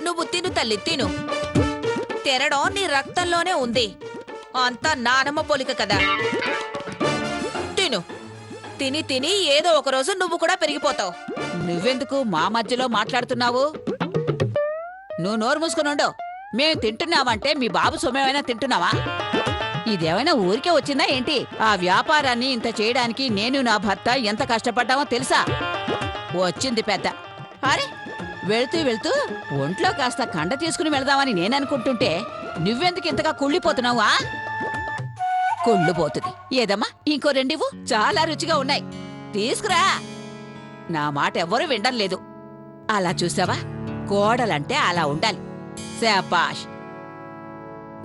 నువ్వు తిను తల్లి తిను. తెరడం నీ రక్తంలోనే ఉంది. అంతా నానమ్మ పోలిక కదా. తిను. తిని తిని ఏదో ఒక రోజు నువ్వు కూడా పెరిగిపోతావు. నువ్వెందుకు మా మధ్యలో మాట్లాడుతున్నావు? నువ్వు నోరు మూసుకునుండు. మేం తింటున్నావంటే మీ బాబు సొమ్మేమైనా తింటున్నావా? ఇదేమైనా ఊరికే వచ్చిందా ఏంటి? ఆ వ్యాపారాన్ని ఇంత చేయడానికి నేను నా భర్త ఎంత కష్టపడ్డామో తెలుసా? వచ్చింది పెద్ద. అరే వెళ్తూ వెళ్తూ ఒంట్లో కాస్త కండ తీసుకుని వెళదామని నేననుకుంటుంటే నువ్వెందుకు ఇంతగా కుళ్ళిపోతున్నావా? కుళ్ళిపోతుంది. ఏదమ్మా ఇంకో రెండివు, చాలా రుచిగా ఉన్నాయి. తీసుకురా. నా మాట ఎవ్వరూ వినడం లేదు. అలా చూసావా, కోడలంటే అలా ఉండాలి. శాబాష్,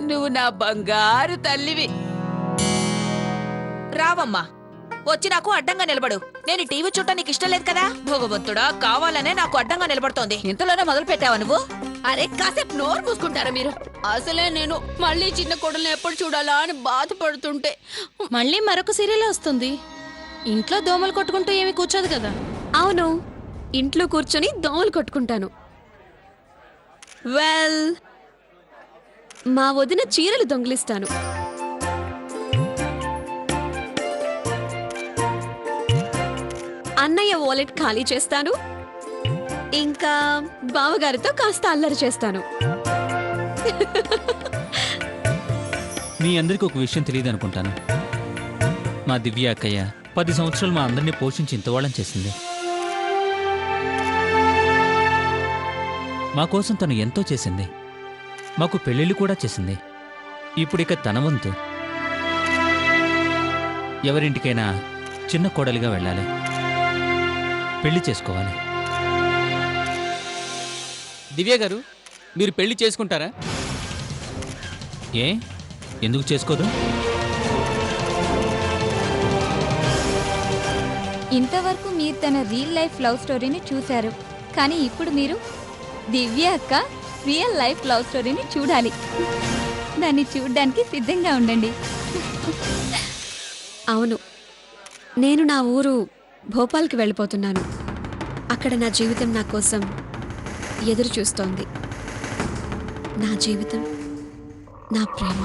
నువ్వు నా బంగారు తల్లివి. రావమ్మా, వచ్చి నాకు అడ్డంగా నిలబడు. నేను టీవీ చూడటం నీకు ఇష్టం లేదు కదా. భగవంతుడా, కావాలనే నాకు అడ్డంగా నిలబడుతోంది. ఇంతలోనే మొదలు పెట్టావా నువ్వు? అరే కాసేపు నోరు మూసుకుంటారా మీరు? అసలే నేను మళ్ళీ చిన్న కొడల్ని ఎప్పుడు చూడాలా అని బాధపడుతుంటే మళ్ళీ మరొక సీరియల్ వస్తుంది. ఇంట్లో దోమలు కొట్టుకుంటూ ఏమి కూర్చోదు కదా. అవును, ఇంట్లో కూర్చొని దోమలు కొట్టుకుంటాను. వెల్, మా వదిన చీరలు దొంగిలిస్తాను. అన్నయ్య వాలెట్ ఖాళీ చేస్తాను. ఇంకా బావగారితో కాస్త అల్లరి చేస్తాను. మీ అందరికీ ఒక విషయం తెలియదు అనుకుంటాను. మా దివ్య అక్కయ్య 10 సంవత్సరాలు మా అందరినీ పోషించి ఇంతవాళ్ళని చేసింది. మా కోసం తను ఎంతో చేసింది. మాకు పెళ్ళిళ్ళు కూడా చేసింది. ఇప్పుడిక తన వంతు. ఎవరింటికైనా చిన్న కోడలిగా వెళ్ళాలి, పెళ్లి చేసుకోవాలి. దివ్య గారు, మీరు పెళ్లి చేసుకుంటారా? ఏ, ఎందుకు చేసుకోదు? ఇంతవరకు మీరు తన రియల్ లైఫ్ లవ్ స్టోరీని చూశారు, కానీ ఇప్పుడు మీరు దివ్య అక్క రియల్ లైఫ్ లవ్ స్టోరీని చూడాలి. దాన్ని చూడడానికి సిద్ధంగా ఉండండి. అవును, నేను నా ఊరు భోపాల్కి వెళ్ళిపోతున్నాను. అక్కడ నా జీవితం నా కోసం ఎదురు చూస్తోంది. నా జీవితం, నా ప్రేమ.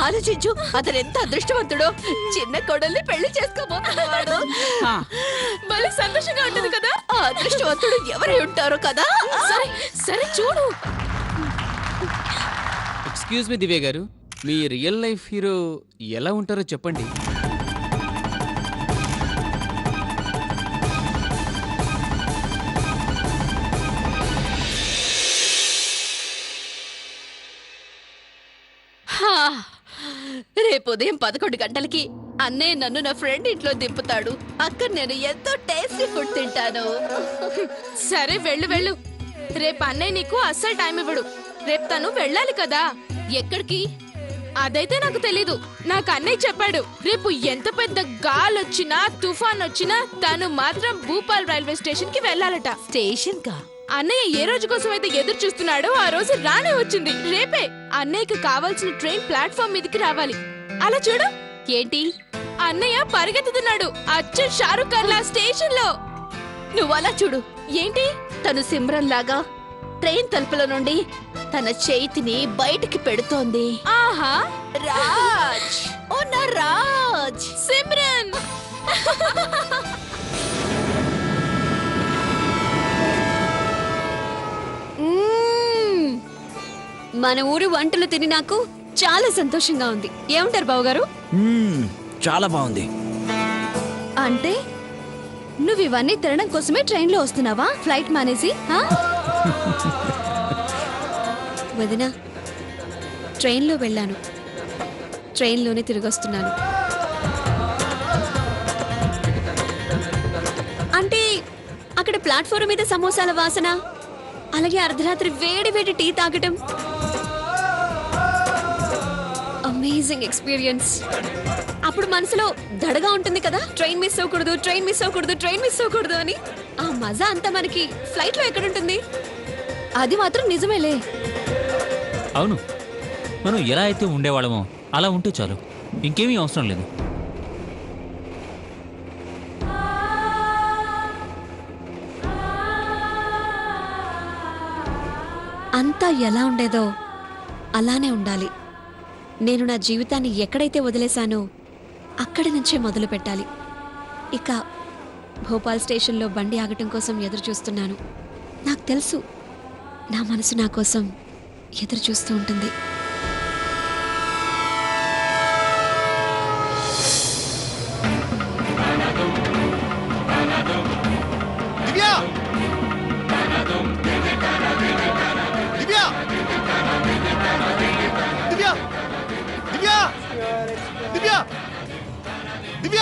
ఆలోచించు, అతను ఎంత అదృష్టవంతుడో. చిన్న కొడల్ని పెళ్లి చేసుకోబోతున్నాడు. మళ్ళీ సంతోషంగా ఉంటుంది కదా. ఆ అదృష్టవంతుడు ఎవరై ఉంటారో కదా. సరే సరే చూడు. ఎక్స్క్యూజ్ మీ దివ్య గారు, మీ రియల్ లైఫ్ హీరో ఎలా ఉంటారో చెప్పండి. రేపు ఉదయం 11 గంటలకి అన్నయ్య నన్ను నా ఫ్రెండ్ ఇంట్లో దింపుతాడు. అక్కడ నేను ఎంతో టేస్టీ ఫుడ్ తింటాను. సరే వెళ్ళు వెళ్ళు. రేపు అన్నయ్య నీకు అస్సలు టైం ఇవ్వడు. రేపు తను వెళ్ళాలి కదా. ఎక్కడికి? అదైతే నాకు తెలీదు. నాకు అన్నయ్య చెప్పాడు. రేపు ఎంత పెద్ద గాలొచ్చినా తుఫాన్ వచ్చినా తను మాత్రం భూపాల్ రైల్వే స్టేషన్ కి వెళ్ళాలట. స్టేషన్ కా? అన్నయ్య ఏ రోజు కోసం అయితే ఎదురు చూస్తున్నాడో ఆ రోజు రానే వచ్చింది. రేపే అన్నయ్యకి కావాల్సిన ట్రైన్ ప్లాట్ఫామ్ మీదకి రావాలి. అలా చూడు. ఏంటి? అన్నయ్య పరిగెత్తుతున్నాడు అచ్చం షారుఖ్ ఖాన్ లా స్టేషన్ లో. నువ్వు అలా చూడు. ఏంటి? తను సిమ్రన్ లాగా ట్రైన్ తలుపుల నుండి తన చేతిని బయటికి పెడుతోంది. ఆహా, రాజ్, ఓ నా రాజ్. సిమ్రన్. మన ఊరు వంటలు తిని నాకు చాలా సంతోషంగా ఉంది. ఏమంటారు బావగారు? చాలా బాగుంది. అంటే నువ్వు ఇవన్నీ తినడం కోసమే ట్రైన్లో వస్తున్నావా? ఫ్లైట్ మానేసి? వదినా, ట్రైన్లో వెళ్ళాను, ట్రైన్లోనే తిరిగి వస్తున్నాను. అంటే అక్కడ ప్లాట్ఫామ్ మీద సమోసాల వాసన, అలాగే అర్ధరాత్రి వేడి వేడి టీ తాగటం. Amazing experience. అప్పుడు మనసులో దడగా ఉంటుంది కదా, ట్రైన్ మిస్ అవ్వకూడదు, ట్రైన్ మిస్ అవ్వకూడదు, ట్రైన్ మిస్ అవ్వకూడదు అని. ఆ మజా అంతా మనకి ఫ్లైట్లో ఎక్కడుంటుంది? అది మాత్రం నిజమేలే. అవును, మనం ఎలా అయితే ఉండేవాళ్ళమో అలా ఉంటే చాలు, ఇంకేమీ అవసరం లేదు. అంతా ఎలా ఉండేదో అలానే ఉండాలి. నేను నా జీవితాన్ని ఎక్కడైతే వదిలేశానో అక్కడి నుంచే మొదలు పెట్టాలి. ఇక భోపాల్ స్టేషన్లో బండి ఆగటం కోసం ఎదురు చూస్తున్నాను. నాకు తెలుసు నా మనసు నా కోసం ఎదురు చూస్తూ ఉంటుంది. దివ్య! దివ్య! దివ్య! దివ్య! దివ్య! దివ్య!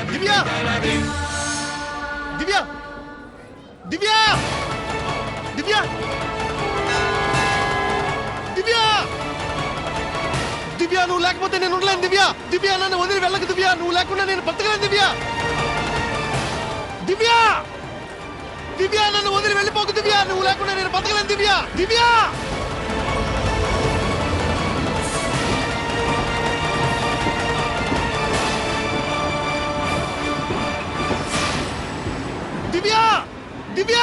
దివ్య! దివ్య! దివ్య! దివ్య! దివ్య! దివ్య, నువ్వు లేకపోతే నేను ఉండలేను దివ్య. దివ్య, నన్ను వదిలి వెళ్ళకు దివ్య. నువ్వు లేకుండా నేను బతకలేను దివ్య. దివ్య! దివ్య, నన్ను వదిలి వెళ్ళిపోకు దివ్య. నువ్వు లేకుండా నేను బతకలేను దివ్య. దివ్య! దివ్య! దివ్య!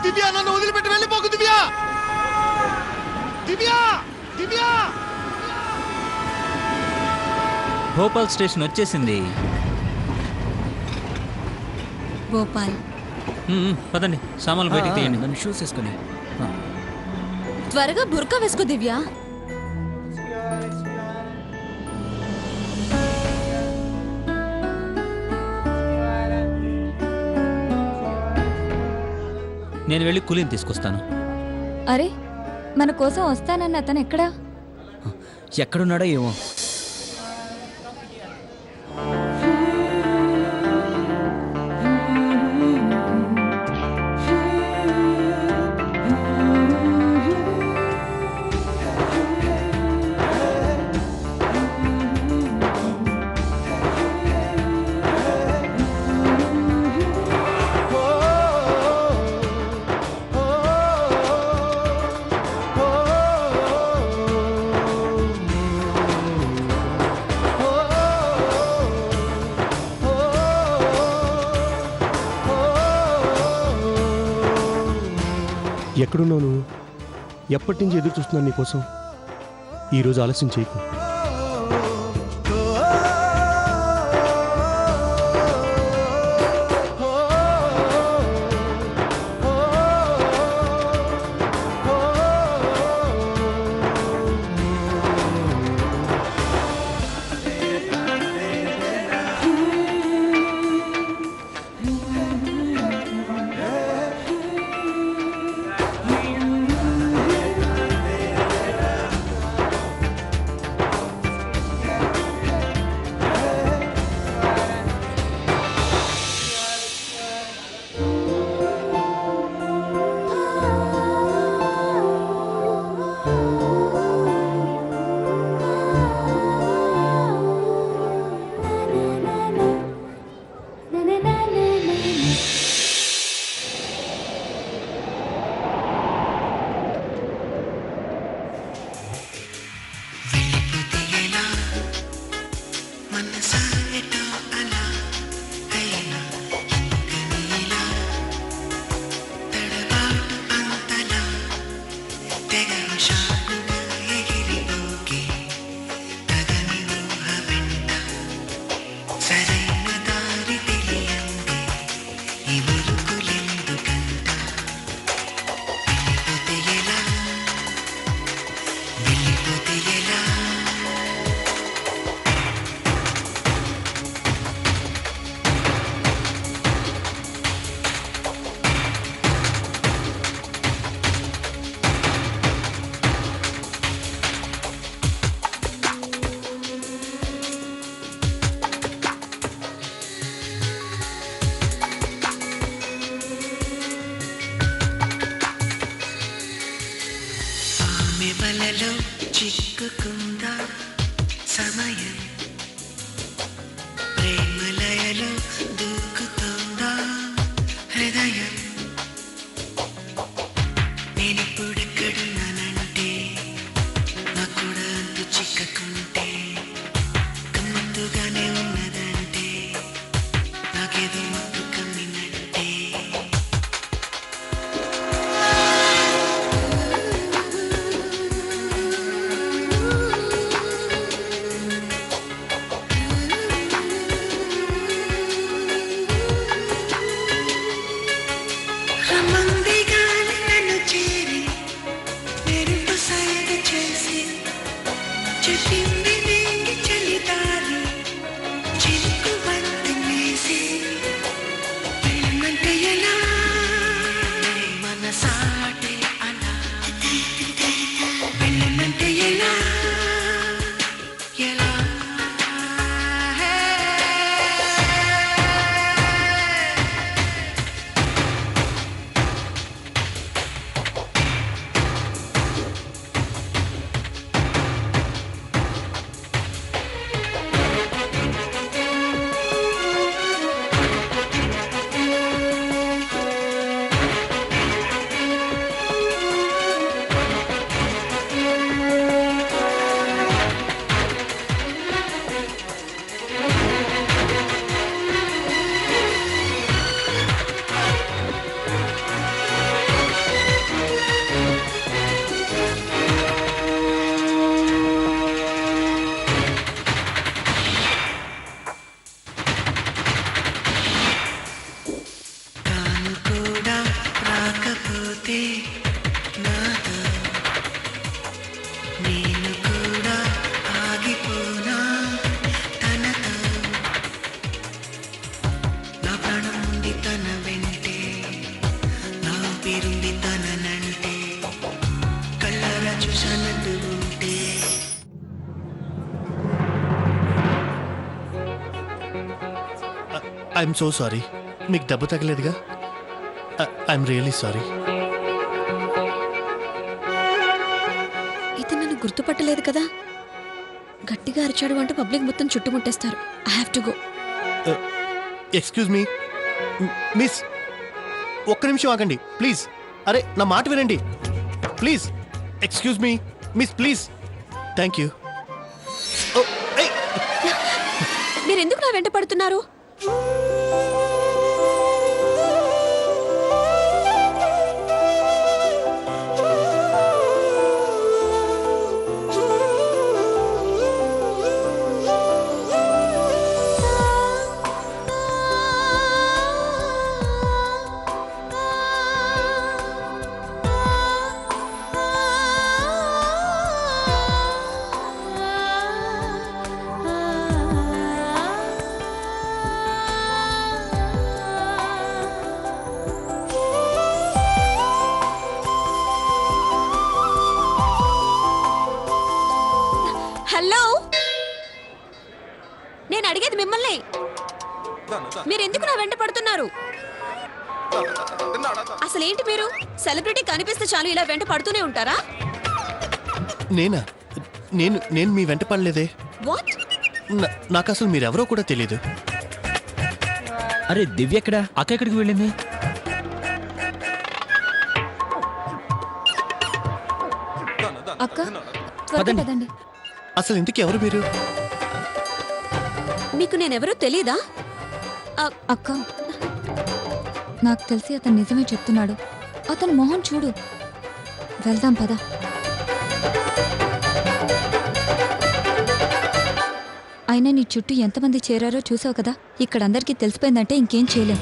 దివ్య, నన్ను వదిలిపెట్టి వెళ్ళిపోకు దివ్య. దివ్య! దివ్య! భోపాల్ స్టేషన్ వచ్చేసింది. భోపాల్ పదండి, సామాన్లు బయటికి తీయండి. నన్ను షూస్ వేసుకొని త్వరగా బుర్కా వేసుకో దివ్య. నేను వెళ్ళి కూలీని తీసుకొస్తాను. అరే, మన కోసం వస్తానన్న అతను ఎక్కడా? ఎక్కడున్నాడో ఏమో. ఎక్కడున్నావు నువ్వు? ఎప్పటి నుంచి ఎదురు చూస్తున్నాను నీకోసం. ఈరోజు ఆలస్యం చేయకు. వలలో చిక్కుకుందా సమయం ప్రేమలయలో దూకుతోందా హృదయం నేనిప్పుడెక్కడున్నానంటే నా కూడా అంతు చిక్కకుంటే గమ్మత్తుగానే ఉన్నదంటే నాకేదో మత్తు కమ్మినట్టే రమ్మంది గాలి నన్ను చేరి మెరుపు సైగ చేసి చెప్పింది వేగి చలిదారి చిరుకు బంతి వేసి వెళ్ళమంటే ఎలా మనసాటే అలా వెళ్ళమంటే ఎలా ఎలా తాను కూడా రాకపోతే నాతో నేను కూడా ఆగిపోనా తనతో నా ప్రాణం ఉంది తన వెంటే నా పేరుంది తననంటే కళ్ళారా చూశానంటూ ఉంటే ఐఎమ్ సో సారీ. మీకు దెబ్బ తగలేదుగా? I'm really sorry. ఇతను నన్ను గుర్తుపట్టలేదు కదా. గట్టిగా అరిచాడు అంటే పబ్లిక్ మొత్తం చుట్టుముట్టేస్తారు. I have to go. Excuse me miss, ఒక్క నిమిషం ఆగండి ప్లీజ్. అరే నా మాట వినండి please. Excuse me miss please. Thank you. మీరెందుకు నా వెంట పడుతున్నారు? హలో, నేను అడిగేది మిమ్మల్ని. మీరెందుకు నా వెంట పడుతున్నారు? అసలేంటి మీరు? సెలబ్రిటీ కనిపిస్తే చాలు ఇలా వెంట పడుతూనే ఉంటారా? నేనా? నేను మీ వెంట పడలేదే. వాట్? నాకు అసలు మీరెవరో కూడా తెలీదు. అరే దివ్య ఎక్కడా? అక్క ఎక్కడికి వెళ్ళింది? అక్క త్వరగా పదండి. అసలు ఇంతకీ ఎవరు మీరు? మీకు నేనెవరో తెలీదా? అక్క నాకు తెలిసి అతను నిజమే చెప్తున్నాడు. అతను మొహం చూడు. వెళ్దాం పద. అయినా నీ చుట్టూ ఎంతమంది చేరారో చూసావు కదా. ఇక్కడ అందరికీ తెలిసిపోయిందంటే ఇంకేం చేయలేం.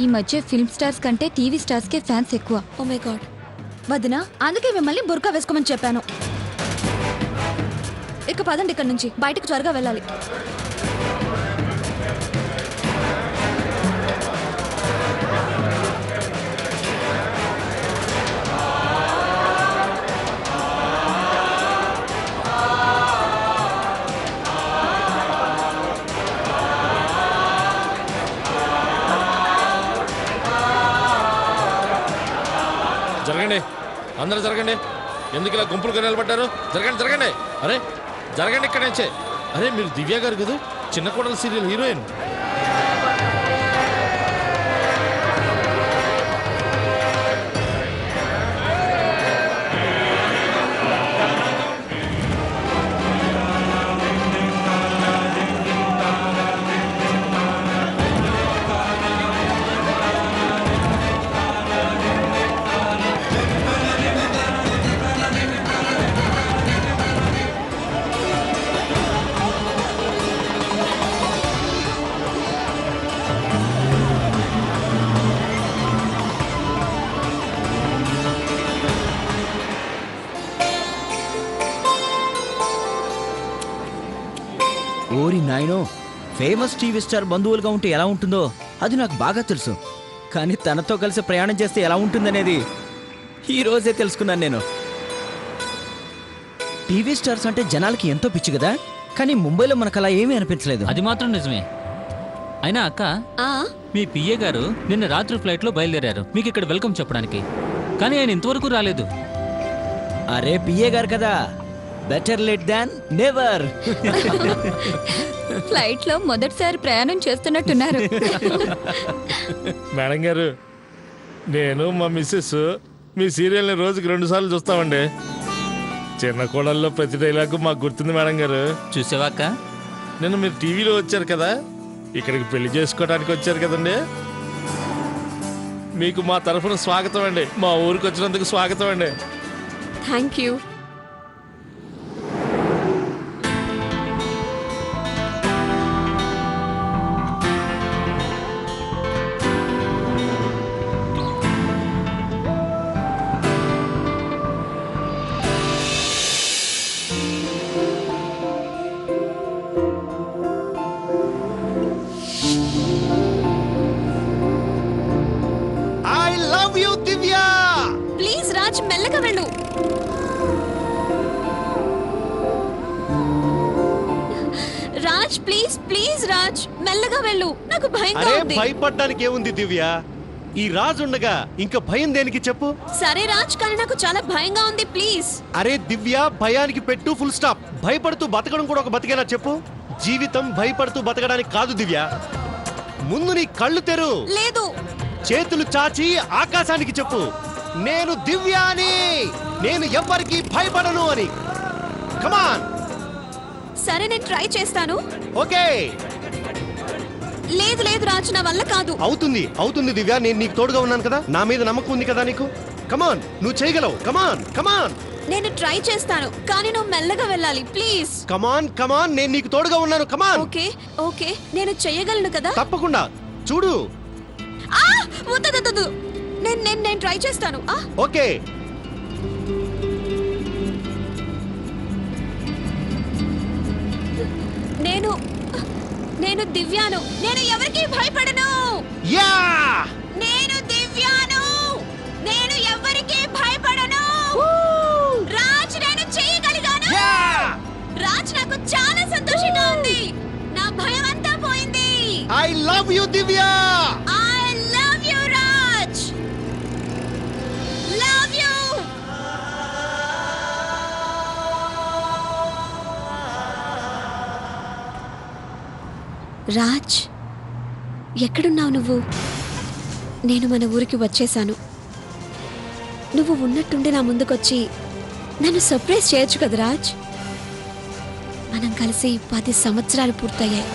ఈ మధ్య ఫిల్మ్ స్టార్స్ కంటే టీవీ స్టార్స్కే ఫ్యాన్స్ ఎక్కువ. Oh my God. వదినా, అందుకే మిమ్మల్ని బుర్కా వేసుకోమని చెప్పాను. ఇక పదండి ఇక్కడ నుంచి. బయటకు త్వరగా వెళ్ళాలి. జరగండి. అందరూ జరగండి. ఎందుకు ఇలా గుంపులుగా నిలబడ్డారు? జరగండి జరగండి. అరే జరగండి ఇక్కడ నుంచే. అరే మీరు దివ్య గారు కదా, చిన్న కోడలు సీరియల్ హీరోయిన్. ఓరి నాయనో, ఫేమస్ టీవీ స్టార్ బంధువులుగా ఉంటే ఎలా ఉంటుందో అది నాకు బాగా తెలుసు. కానీ తనతో కలిసి ప్రయాణం చేస్తే ఎలా ఉంటుందనేది ఈ రోజే తెలుసుకున్నాను నేను. టీవీ స్టార్స్ అంటే జనాలకి ఎంతో పిచ్చి కదా, కానీ ముంబైలో మనకు అలా ఏమీ అనిపించలేదు. అది మాత్రం నిజమే. అయినా అక్క, ఆ మీ పిఏ గారు నిన్న రాత్రి ఫ్లైట్లో బయలుదేరారు మీకు ఇక్కడ వెల్కమ్ చెప్పడానికి. కానీ ఆయన ఇంతవరకు రాలేదు. అరే పిఏ గారు కదా, better late than never. Flight లో మొదటిసారి ప్రయాణం చేస్తున్నట్టున్నారు. మేడం గారు, నేను మా మిస్సెస్ మీ సీరియల్ని రోజుకి 2 సార్లు చూస్తామండి. చిన్న కోడల్లో ప్రతి డైలాగు మాకు గుర్తుంది మేడం గారు. చూసావా అక్క? నిన్న మీరు టీవీలో వచ్చారు కదా, ఇక్కడికి పెళ్లి చేసుకోవడానికి వచ్చారు కదండి. మీకు మా తరఫున స్వాగతం అండి. మా ఊరికి వచ్చినందుకు స్వాగతం అండి. Thank you. I love you Divya. Please Raj, మెల్లగా వెళ్ళు. రాజ్ ప్లీజ్ ప్లీజ్ రాజ్, మెల్లగా వెళ్ళు. నాకు భయంగా అరే ఉంది. భయపడ్డానికి ఏముంది దివ్య? ఈ రాజు ఉండగా ఇంకా భయం దేనికి చెప్పు? సరే రాజ్, కానీ నాకు చాలా భయంగా ఉంది. ప్లీజ్. అరే దివ్య, భయానికి పెట్టు ఫుల్ స్టాప్. భయపడుతూ బతకడం కూడా ఒక బతికేనా చెప్పు? జీవితం భయపడుతూ బతకడానికి కాదు దివ్య. ముందు నీ కళ్ళు తెరు. లేదు. చేతులు చాచి ఆకాశానికి చెప్పు, నేను దివ్య అని, నేను ఎవ్వరికి భయపడను అని. కమాన్. సరే నేను ట్రై చేస్తాను. ఓకే. లేదు లేదు రాజ్, నా వల్ల కాదు. అవుతుంది అవుతుంది దివ్య, నేను నీకు తోడుగా ఉన్నాను కదా, నా మీద నమ్మకం ఉంది కదా నీకు. కమాన్, నువ్వు చేయగలవు. కమాన్ కమాన్. నేను ట్రై చేస్తాను, కానీ నువ్వు మెల్లగా వెళ్ళాలి ప్లీజ్. కమాన్ కమాన్, నేను నీకు తోడుగా ఉన్నాను. కమాన్. ఓకే ఓకే, నేను చెయ్యగలను కదా. తప్పకుండా. చూడు. ఆ వద్దు, నేను ట్రై చేస్తాను. ఓకే. నేను దివ్యాను. నేను ఎవరికి భయపడను. యా. నేను దివ్యాను. నేను ఎవరికి భయపడను. రాజ్, నేను చేయగలిగాను. రాజ్, నాకు చాలా సంతోషంగా ఉంది. నా భయం అంతా పోయింది. I love you Divya. I love you Raj. Love you. Raj, ఎక్కడున్నావు నువ్వు? నేను మన ఊరికి వచ్చేసాను. నువ్వు ఉన్నట్టుండి నా ముందుకొచ్చి నన్ను సర్ప్రైజ్ చేయొచ్చు కదా రాజ్. మనం కలిసి 10 సంవత్సరాలు పూర్తయ్యాయి.